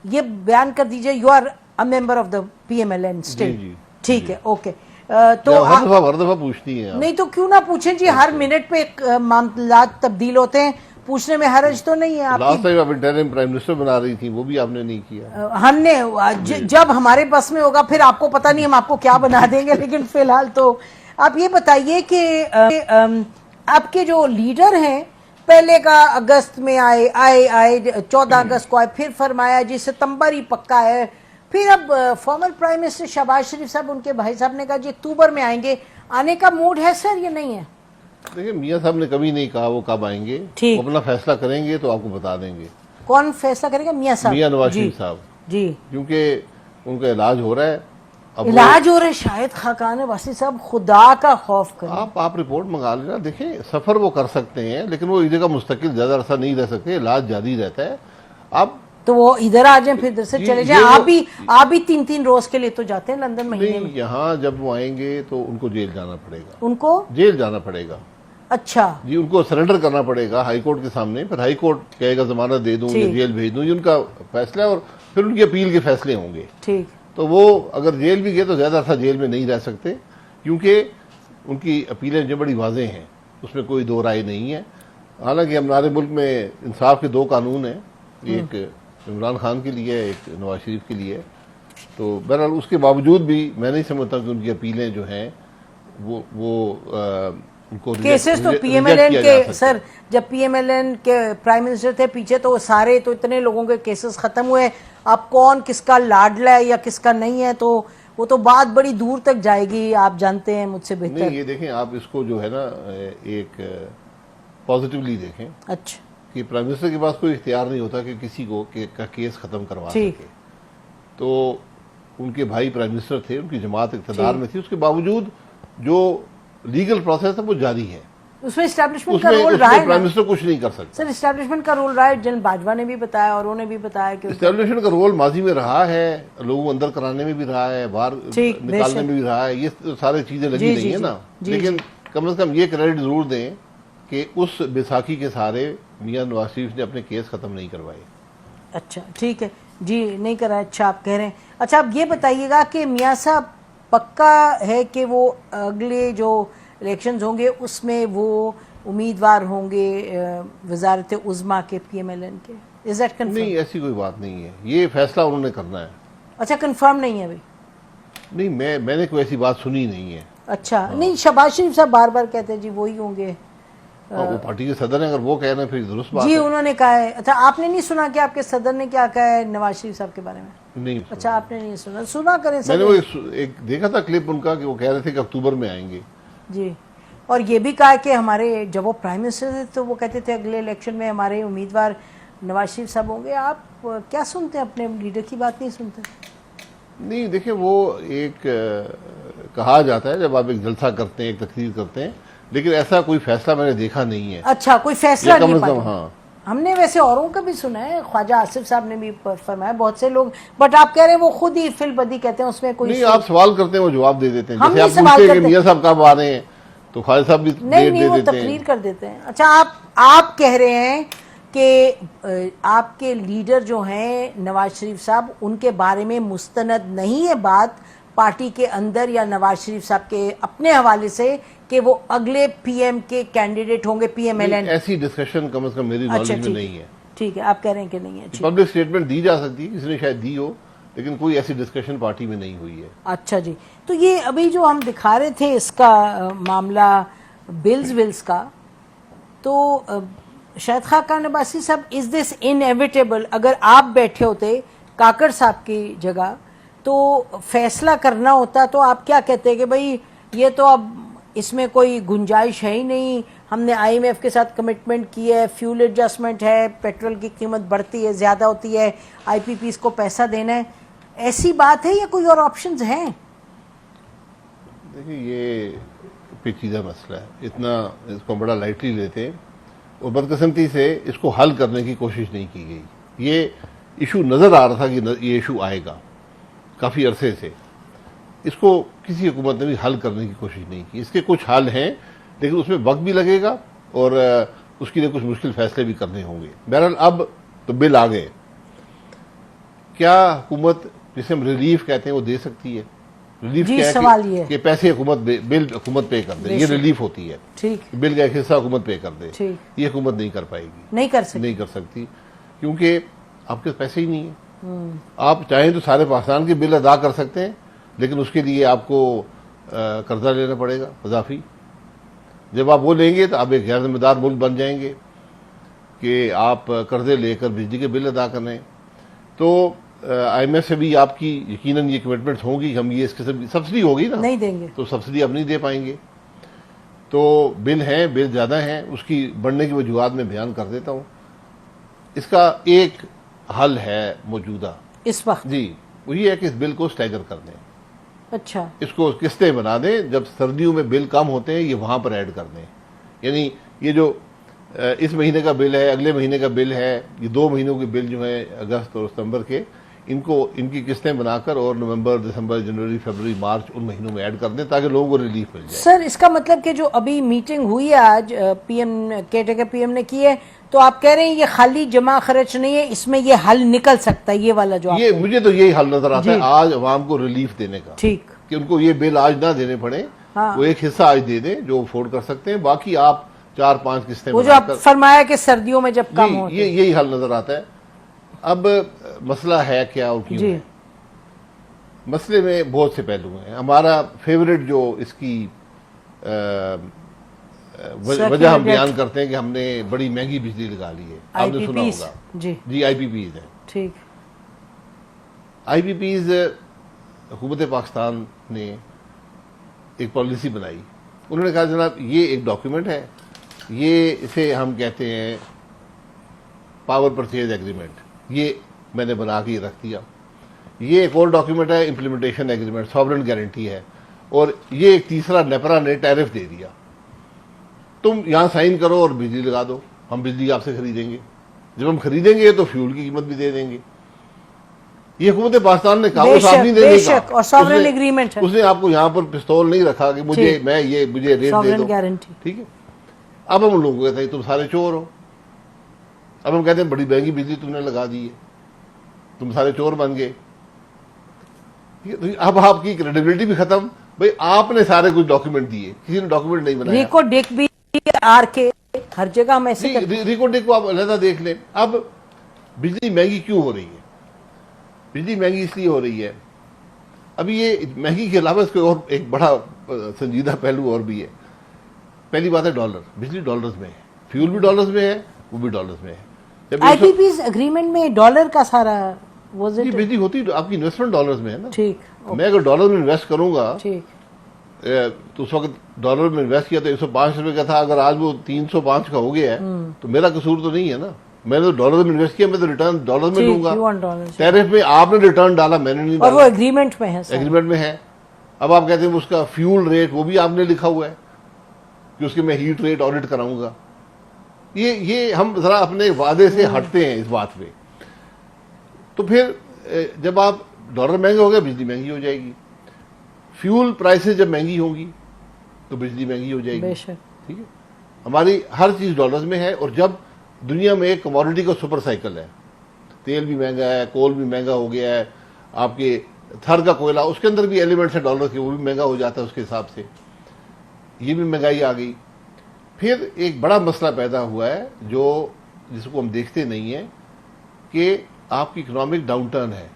یہ بیان کر دیجئے you are a member of the P M L N state. ٹھیک ہے اوکے. تو ہر دفعہ پوچھتی ہیں نہیں تو کیوں نہ پوچھیں جی, ہر منٹ پہ معاملات تبدیل ہوتے ہیں, پوچھنے میں حرج تو نہیں ہے. لاسٹ ٹائم آپ انٹرم پرائم منسٹر بنا رہی تھی, وہ بھی آپ نے نہیں کیا. ہم نے جب ہمارے بس میں ہوگا پھر آپ کو پتہ نہیں ہم آپ کو کیا بنا دیں گے, لیکن فی الحال تو آپ یہ بتائیے کہ آپ کے جو لیڈر ہیں پہلے کا اگست میں آئے 14 اگست کو آئے, پھر فرمایا جی ستمبر ہی پکا ہے, پھر اب فارمر پرائم منسٹر شہباز شریف صاحب ان کے بھائی صاحب نے کہا جی اکتوبر میں آئیں گے. آنے کا موڈ ہے سر یا نہیں ہے؟ دیکھیں میاں صاحب نے کبھی نہیں کہا وہ کب آئیں گے, وہ اپنا فیصلہ کریں گے تو آپ کو بتا دیں گے. کون فیصلہ کرے گا؟ میاں صاحب, میاں نواز شریف صاحب جی, کیونکہ ان کا علاج ہو رہا ہے. علاج ہو رہا ہے. شاہد خاقان عباسی صاحب خدا کا خوف کریں. آپ رپورٹ منگا لینا. دیکھیں سفر وہ کر سکتے ہیں لیکن وہ اس جگہ مستقل زیادہ عرصہ نہیں رہ سکتے, علاج جاری رہتا ہے. آپ تو وہ ادھر آ جائیں پھر ادھر سے چلے جائیں. آپ بھی 3 روز کے لیے تو جاتے ہیں لندن مہینے میں. یہاں جب وہ آئیں گے تو ان کو جیل جانا پڑے گا. ان کو جیل جانا پڑے گا. اچھا جی, ان کو سرنڈر کرنا پڑے گا ہائی کورٹ کے سامنے, پھر ہائی کورٹ کہے گا ضمانت دے دوں یا جیل بھیج دوں, یہ ان کا فیصلہ ہے, اور پھر ان کی اپیل کے فیصلے ہوں گے. ٹھیک. تو وہ اگر جیل بھی گئے تو زیادہ عرصہ جیل میں نہیں رہ سکتے, کیونکہ ان کی اپیلیں جو بڑی واضح ہیں, اس میں کوئی دو رائے نہیں ہے. حالانکہ ہمارے ملک میں انصاف کے 2 قانون ہیں, ایک عمران خان کے لیے, ایک نواز شریف کے لیے. تو بہرحال اس کے باوجود بھی میں نہیں سمجھتا کہ ان کی اپیلیں جو ہیں وہ کیسز تو پی ایم ایل این کے سر, جب پی ایم ایل این کے پرائم منسٹر تھے پیچھے تو سارے تو اتنے لوگوں کے کیسز ختم ہوئے. اب کون کس کا لاڈلا ہے یا کس کا نہیں ہے تو وہ تو بات بڑی دور تک جائے گی, آپ جانتے ہیں مجھ سے بہتر. نہیں یہ دیکھیں آپ اس کو جو ہے نا ایک پازیٹیولی دیکھیں. اچھا, کہ پرائم منسٹر کے پاس کوئی اختیار نہیں ہوتا کہ کسی کو کا کیس ختم کروا سکے. تو ان کے بھائی پرائم منسٹر تھے, ان کی جماعت اقتدار میں تھی, اس کے باوجود جو لیگل پروسیس ہے وہ جاری ہے. اس میں اسٹیبلشمنٹ کا رول رہا ہے. پرائم منسٹر کچھ نہیں کر سکتا. سر اسٹیبلشمنٹ کا رول رہا ہے, جنرل باجوہ نے بھی بتایا اور انہوں نے بھی بتایا کہ اسٹیبلشمنٹ کا رول ماضی میں رہا ہے, لوگوں کو اندر کرانے میں بھی رہا ہے, باہر نکالنے میں بھی رہا ہے. یہ سارے چیزیں لگی نہیں ہے نا, لیکن کم از کم یہ کریڈٹ ضرور دیں کہ اس بیساکھی کے سارے میاں نواز شریف نے اپنے کیس ختم نہیں کروائے. اچھا ٹھیک ہے جی, نہیں کرا. اچھا آپ کہہ رہے ہیں. اچھا آپ یہ بتائیے گا کہ میاں صاحب پکا ہے کہ وہ اگلے جو الیکشنز ہوں گے اس میں وہ امیدوار ہوں گے وزارت عظمیٰ کے پی ایم ایل این کے؟ Is that confirm? نہیں ایسی کوئی بات نہیں ہے, یہ فیصلہ انہوں نے کرنا ہے. اچھا کنفرم نہیں ہے ابھی؟ نہیں میں نے کوئی ایسی بات سنی نہیں ہے. اچھا نہیں, شہباز شریف صاحب بار بار کہتے ہیں جی وہی ہوں گے. وہ پارٹی کے صدر ہیں, اگر وہ کہہ رہے ہیں پھر درست بات ہے. جی انہوں نے کہا ہے. اچھا آپ نے نہیں سنا کہ آپ کے صدر نے کیا کہا ہے نواز شریف صاحب کے بارے میں؟ نہیں. اچھا آپ نے نہیں سنا, سنا کریں میں نے وہ ایک دیکھا تھا کلپ ان کا کہ وہ کہہ رہے تھے کہ اکتوبر میں آئیں گے. جی, اور یہ بھی کہا کہ ہمارے جب وہ پرائم منسٹر تھے تو وہ کہتے تھے اگلے الیکشن میں ہمارے امیدوار نواز شریف صاحب ہوں گے. آپ کیا سنتے ہیں, اپنے لیڈر کی بات نہیں سنتے؟ نہیں دیکھیں وہ ایک کہا جاتا ہے جب آپ ایک جلسہ کرتے ہیں, ایک تقریر کرتے ہیں, لیکن ایسا کوئی فیصلہ میں نے دیکھا نہیں ہے. اچھا کوئی فیصلہ نہیں پایا. ہاں ہم نے ویسے اوروں کا بھی سنا ہے, خواجہ آصف صاحب نے بھی فرمایا, بہت سے لوگ, بٹ آپ کہہ رہے ہیں وہ خود ہی فی البدی کہتے ہیں, اس میں کوئی نہیں. آپ سوال کرتے ہیں وہ جواب دے دیتے ہیں. ہم جیسے آپ پوچھتے ہیں کہ میاں صاحب کب آ رہے ہیں تو خواجہ صاحب بھی ڈیٹ دے دیتے ہیں. نہیں وہ تقریر کر دیتے ہیں. اچھا آپ کہہ رہے ہیں کہ آپ کے لیڈر جو ہیں نواز شریف صاحب, ان کے بارے میں مستند نہیں ہے بات پارٹی کے اندر یا نواز شریف صاحب کے اپنے حوالے سے کہ وہ اگلے پی ایم کے کینڈیڈیٹ ہوں گے پی ایم ایل این؟ ایسی ڈسکشن کم از کم میری نالج میں نہیں ہے. ٹھیک ہے, آپ کہہ رہے ہیں کہ نہیں ہے. پبلک سٹیٹمنٹ دی جا سکتی ہے, کسی نے شاید دی ہو, لیکن کوئی ایسی ڈسکشن پارٹی میں نہیں ہوئی ہے. اچھا جی, تو یہ ابھی جو ہم دکھا رہے تھے اس کا معاملہ بلز کا, تو شاہد خاقان عباسی صاحب, از دس انیویٹیبل؟ اگر آپ بیٹھے ہوتے کاکڑ صاحب کی جگہ تو فیصلہ کرنا ہوتا تو آپ کیا کہتے کہ بھئی یہ تو اب اس میں کوئی گنجائش ہے ہی نہیں, ہم نے آئی ایم ایف کے ساتھ کمٹمنٹ کی ہے, فیول ایڈجسٹمنٹ ہے, پیٹرول کی قیمت بڑھتی ہے, زیادہ ہوتی ہے, آئی پی پیز کو پیسہ دینا ہے, ایسی بات ہے یا کوئی اور آپشنز ہیں؟ دیکھیں یہ پیچیدہ مسئلہ ہے, اتنا اس کو بڑا لائٹلی لیتے ہیں, اور بدقسمتی سے اس کو حل کرنے کی کوشش نہیں کی گئی. یہ ایشو نظر آ رہا تھا کہ یہ ایشو آئے گا کافی عرصے سے, اس کو کسی حکومت نے بھی حل کرنے کی کوشش نہیں کی. اس کے کچھ حل ہیں لیکن اس میں وقت بھی لگے گا اور اس کے لیے کچھ مشکل فیصلے بھی کرنے ہوں گے. بہرحال اب تو بل آ گئے, کیا حکومت جسے ہم ریلیف کہتے ہیں وہ دے سکتی ہے؟ ریلیف جی، کیا سوال یہ ہے ہے کہ پیسے بل حکومت پے کر دے، یہ ریلیف ہوتی ہے. ٹھیک بل کا ایک حصہ حکومت پے کر دے، ٹھیک یہ حکومت نہیں کر پائے گی، نہیں کر سکتے. نہیں کر سکتی، کیونکہ آپ کے پاس پیسے ہی نہیں ہیں. آپ چاہیں تو سارے پاکستان کے بل ادا کر سکتے ہیں، لیکن اس کے لیے آپ کو قرضہ لینا پڑے گا اضافی. جب آپ وہ لیں گے تو آپ ایک غیر ذمہ دار ملک بن جائیں گے کہ آپ قرضے لے کر بجلی کے بل ادا کریں. تو آئی ایم ایف سے بھی آپ کی یقیناً یہ کمٹمنٹ ہوں گی، ہم یہ اس قسم کی سبسڈی ہوگی نا، نہیں دیں گے. تو سبسڈی آپ نہیں دے پائیں گے. تو بل ہیں، بل زیادہ ہیں، اس کی بڑھنے کی وجوہات میں بیان کر دیتا ہوں. اس کا ایک حل ہے موجودہ اس وقت. جی، وہ یہ ہے کہ اس بل کو سٹیگر کر دیں، اچھا، اس کو قسطیں بنا دیں. جب سردیوں میں بل کم ہوتے ہیں یہ وہاں پر ایڈ کر دیں. یعنی یہ جو اس مہینے کا بل ہے، اگلے مہینے کا بل ہے، یہ 2 مہینوں کے بل جو ہیں اگست اور ستمبر کے، ان کی قسطیں بنا کر اور نومبر، دسمبر، جنوری، فروری، مارچ ان مہینوں میں ایڈ کر دیں تاکہ لوگوں کو ریلیف مل جائے. سر اس کا مطلب کہ جو ابھی میٹنگ ہوئی ہے آج P M care P M نے کی ہے، تو آپ کہہ رہے ہیں یہ خالی جمع خرچ نہیں ہے، اس میں یہ حل نکل سکتا ہے، یہ والا جو آپ یہ مجھے تو یہی حل نظر آتا ہے جی. آج عوام کو ریلیف دینے کا، ٹھیک. کہ ان کو یہ بل آج نہ دینے پڑے. ہاں. وہ ایک حصہ آج دے دیں جو افورڈ کر سکتے ہیں، باقی آپ 4-5 قسطیں وہ جو بنا آپ کر. فرمایا کہ سردیوں میں جب کم ہو. یہی حل نظر آتا ہے. اب مسئلہ ہے کیا اور کیوں جی. ہے؟ مسئلے میں بہت سے پہلو ہیں. ہمارا فیوریٹ جو اس کی وجہ ہم بیان کرتے ہیں کہ ہم نے بڑی مہنگی بجلی لگا لی ہے. آپ نے سنا ہوگا. جی، آئی پی پیز ہیں. ٹھیک. آئی پی پیز حکومت پاکستان نے ایک پالیسی بنائی. انہوں نے کہا جناب یہ ایک ڈاکیومنٹ ہے، یہ اسے ہم کہتے ہیں پاور پرچیز ایگریمنٹ، یہ میں نے بنا کے رکھ دیا. یہ ایک اور ڈاکیومنٹ ہے امپلیمنٹیشن ایگریمنٹ، ساورن گارنٹی ہے. اور یہ ایک تیسرا نیپرا نے ٹیرف دے دیا، تم یہاں سائن کرو اور بجلی لگا دو، ہم بجلی آپ سے خریدیں گے. جب ہم خریدیں گے تو فیول کی قیمت بھی دے دیں گے. یہ حکومت پاکستان نے کہا، وہ صاحب نہیں دینے کا، اور ساورن ایگریمنٹ ہے، اس نے آپ کو یہاں پر پستول نہیں رکھا کہ مجھے ریٹ دے دو. ٹھیک ہے. اب ہم لوگوں کو کہتے ہیں تم سارے چور ہو. اب ہم کہتے ہیں بڑی مہنگی بجلی تم نے لگا دی ہے، تم سارے چور بن گئے. اب آپ کی کریڈیبلٹی بھی ختم. بھئی آپ نے سارے کچھ ڈاکیومنٹ دیے، کسی نے ڈاکیومنٹ نہیں بنایا. ریکو ڈیک بھی آر کے ہر جگہ ہم ایسے ریکو ڈیک کو آپ علیحدہ دیکھ لیں. اب بجلی مہنگی کیوں ہو رہی ہے؟ بجلی مہنگی اس لیے ہو رہی ہے، ابھی یہ مہنگی کے علاوہ اس کے اور ایک بڑا سنجیدہ پہلو اور بھی ہے. پہلی بات ہے ڈالر. بجلی ڈالرز میں ہے، فیول بھی ڈالرز میں ہے، وہ بھی ڈالرز میں ہے. آئی پی پیز اگریمنٹ میں ڈالر کا سارا بجلی ہوتی آپ کی انویسٹمنٹ ڈالرز میں ہے نا. ٹھیک. میں اگر ڈالر میں انویسٹ کروں گا ٹھیک، تو اس وقت ڈالر میں انویسٹ کیا تو 105 روپے کا تھا، اگر آج وہ 305 کا ہو گیا ہے تو میرا قصور تو نہیں ہے نا. میں نے تو ڈالر میں انویسٹ کیا، میں تو ریٹرن ڈالر میں لوں گا. ٹیرف میں آپ نے ریٹرن ڈالا، میں نے نہیں ڈالا، اور وہ ایگریمنٹ میں ہے، ایگریمنٹ میں ہے. اب آپ کہتے ہیں اس کا فیول ریٹ وہ بھی آپ نے لکھا ہوا ہے کہ اس کے میں ہیٹ ریٹ آڈٹ کراؤں گا. یہ ہم ذرا اپنے وعدے سے ہٹتے ہیں اس بات پہ. تو پھر جب آپ ڈالر مہنگا ہو گیا، بجلی مہنگی ہو جائے گی. فیول پرائسز جب مہنگی ہوں گی تو بجلی مہنگی ہو جائے گی. ٹھیک ہے. ہماری ہر چیز ڈالرز میں ہے. اور جب دنیا میں ایک کموڈٹی کا سپر سائیکل ہے، تیل بھی مہنگا ہے، کول بھی مہنگا ہو گیا ہے، آپ کے تھر کا کوئلہ اس کے اندر بھی ایلیمنٹس ہیں ڈالر کے، وہ بھی مہنگا ہو جاتا ہے اس کے حساب سے. یہ بھی مہنگائی آ گئی. پھر ایک بڑا مسئلہ پیدا ہوا ہے جس کو ہم دیکھتے نہیں ہیں کہ آپ کی اکنامک ڈاؤن ٹرن ہے،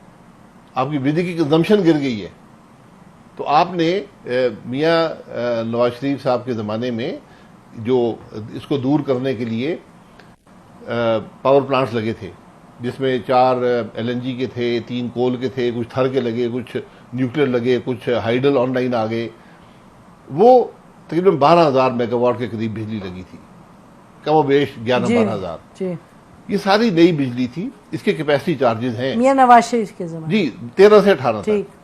آپ کی بجلی کی کنزمپشن گر گئی ہے. تو آپ نے میاں نواز شریف صاحب کے زمانے میں جو اس کو دور کرنے کے لیے پاور پلانٹس لگے تھے، جس میں 4 LNG کے تھے، 3 کول کے تھے، کچھ تھر کے لگے، کچھ نیوکلیر لگے، کچھ ہائیڈل آن لائن آ گئے. وہ تقریباً 12,000 میگا واٹ کے قریب بجلی لگی تھی، کم و بیش 11-12,000. یہ ساری نئی بجلی تھی. اس کے کیپیسٹی چارجز ہیں میاں نواز شریف کے زمانے جی 13 سے 18 تک.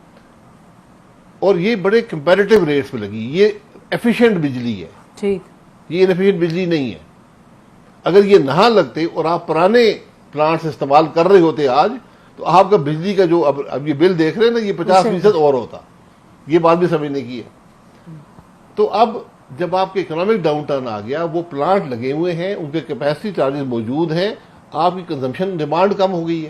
اور یہ بڑے کمپیریٹیو ریٹس پہ لگی. یہ ایفیشینٹ بجلی ہے. ٹھیک. یہ انفیشینٹ بجلی نہیں ہے. اگر یہ نہ لگتے اور آپ پرانے پلانٹس استعمال کر رہے ہوتے آج، تو آپ کا بجلی کا جو اب یہ بل دیکھ رہے ہیں نا، یہ 50% اور ہوتا. یہ بات بھی سمجھنے کی ہے. تو اب جب آپ کے اکنامک ڈاؤن ٹرن آ گیا، وہ پلانٹ لگے ہوئے ہیں، ان کے کیپیسٹی چارجز موجود ہیں، آپ کی کنزمپشن ڈیمانڈ کم ہو گئی ہے.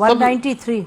193